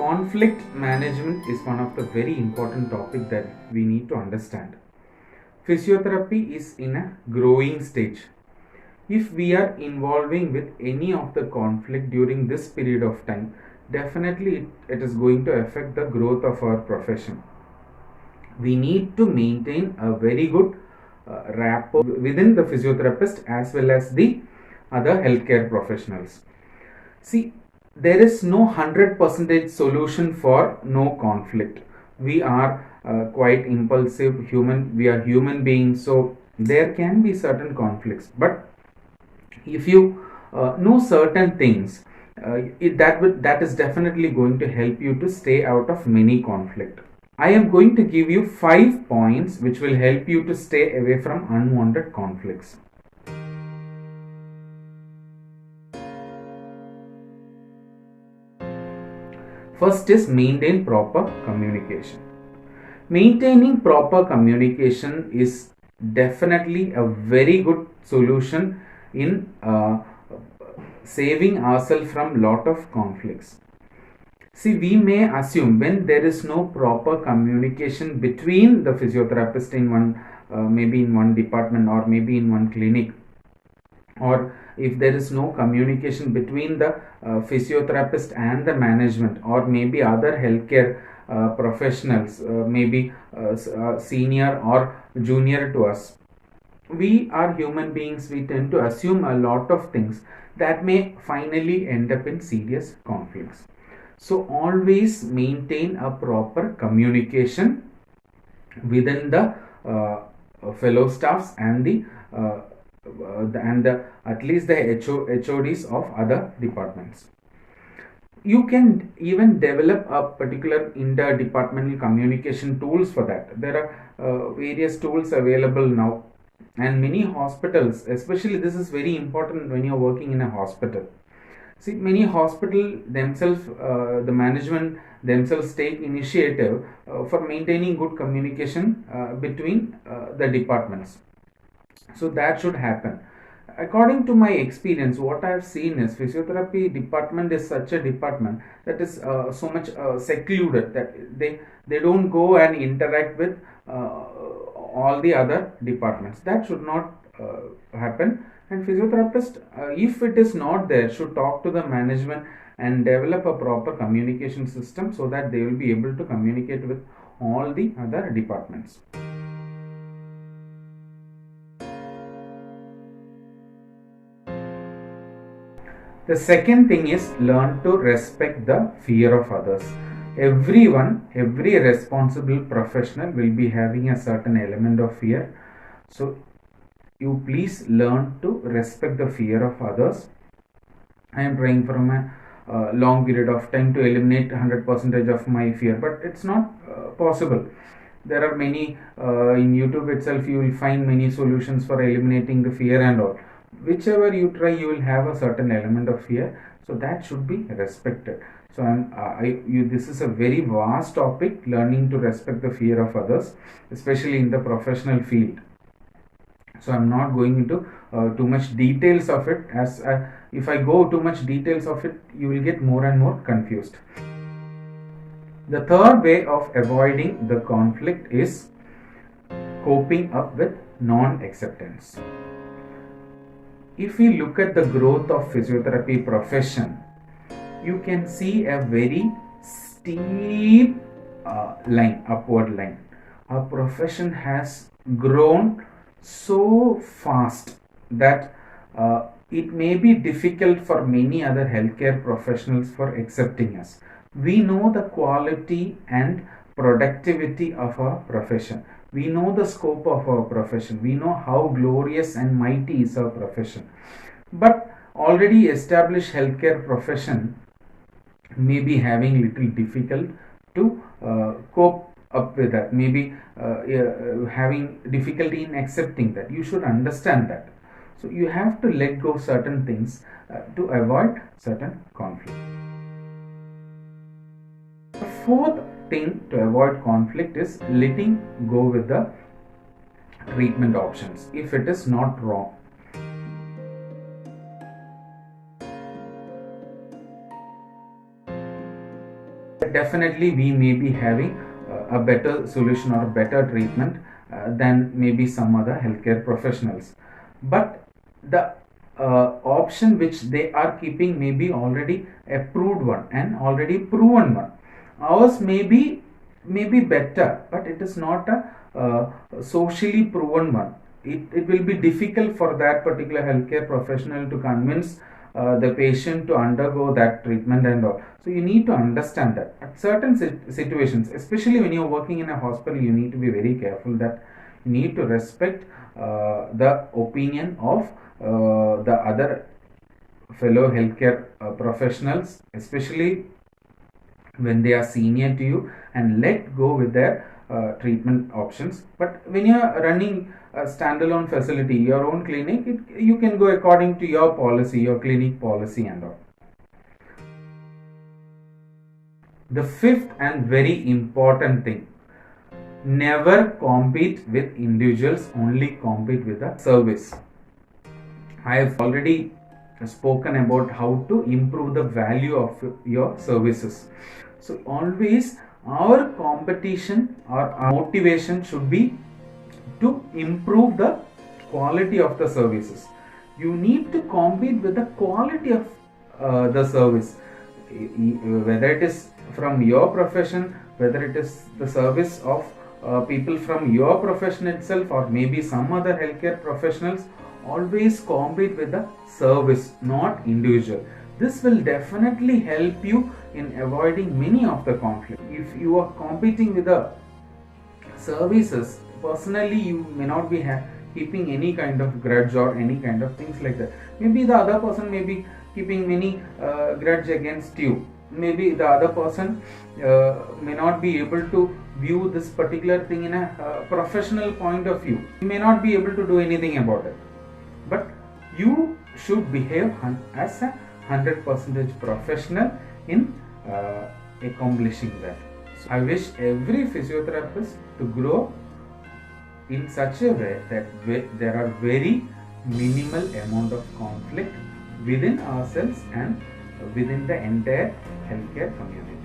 conflict management is one of the very important topic that we need to understand. Physiotherapy is in a growing stage. If we are involving with any of the conflict during this period of time, definitely it is going to affect the growth of our profession. We need to maintain a very good rapport within the physiotherapist as well as the other healthcare professionals. See, there is no 100% solution for no conflict. We are quite impulsive human. We are human beings, so there can be certain conflicts. But if you know certain things, that is definitely going to help you to stay out of many conflict. I am going to give you 5 points which will help you to stay away from unwanted conflicts. First is maintain proper communication. Maintaining proper communication is definitely a very good solution in saving ourselves from lot of conflicts. See, we may assume when there is no proper communication between the physiotherapist in one, maybe in one department or maybe in one clinic, or if there is no communication between the physiotherapist and the management, or maybe other healthcare professionals, maybe senior or junior to us, we are human beings. We tend to assume a lot of things that may finally end up in serious conflicts. So always maintain a proper communication within the fellow staffs and the at least the HODs of other departments. You can even develop a particular interdepartmental communication tools for that. There are various tools available now, and many hospitals, especially this is very important when you're working in a hospital. See, many hospital themselves, the management themselves take initiative for maintaining good communication between the departments. So that should happen. According to my experience, what I have seen is physiotherapy department is such a department that is so much secluded that they don't go and interact with all the other departments. That should not happen. And physiotherapist, if it is not there, should talk to the management and develop a proper communication system so that they will be able to communicate with all the other departments. The second thing is learn to respect the fear of others. Every responsible professional will be having a certain element of fear. So you please learn to respect the fear of others. I am trying from a long period of time to eliminate 100% of my fear, but it's not possible. There are many in YouTube itself, you will find many solutions for eliminating the fear and all. Whichever you try, you will have a certain element of fear, so that should be respected. So this is a very vast topic, learning to respect the fear of others, especially in the professional field. So I'm not going into too much details of it, as if I go too much details of it, you will get more and more confused. The third way of avoiding the conflict is coping up with non-acceptance. If we look at the growth of physiotherapy profession, you can see a very steep line, upward line. Our profession has grown so fast that it may be difficult for many other healthcare professionals for accepting us. We know the quality and productivity of our profession. We know the scope of our profession. We know how glorious and mighty is our profession. But already established healthcare profession may be having little difficult to cope up with that, maybe having difficulty in accepting that. You should understand that. So you have to let go certain things to avoid certain conflict. The fourth thing to avoid conflict is letting go with the treatment options if it is not wrong. definitely we may be having a better solution or a better treatment than maybe some other healthcare professionals. But the option which they are keeping may be already approved one and already proven one. Ours may be better, but it is not a socially proven one. It will be difficult for that particular healthcare professional to convince the patient to undergo that treatment and all. So you need to understand that at certain situations, especially when you're working in a hospital, you need to be very careful that you need to respect the opinion of the other fellow healthcare professionals, especially when they are senior to you, and let go with their treatment options. But when you are running a standalone facility, your own clinic, you can go according to your policy, your clinic policy and all. The fifth and very important thing, never compete with individuals, only compete with the service. I have already spoken about how to improve the value of your services. So always our competition or our motivation should be to improve the quality of the services. You need to compete with the quality of the service, whether it is from your profession, whether it is the service of people from your profession itself, or maybe some other healthcare professionals. Always compete with the service, not individual. This will definitely help you in avoiding many of the conflict. If you are competing with the services, personally you may not be keeping any kind of grudge or any kind of things like that. Maybe the other person may be keeping many grudge against you. Maybe the other person may not be able to view this particular thing in a professional point of view. You may not be able to do anything about it. But you should behave as a 100% professional in accomplishing that. So I wish every physiotherapist to grow in such a way that there are very minimal amount of conflict within ourselves and within the entire healthcare community.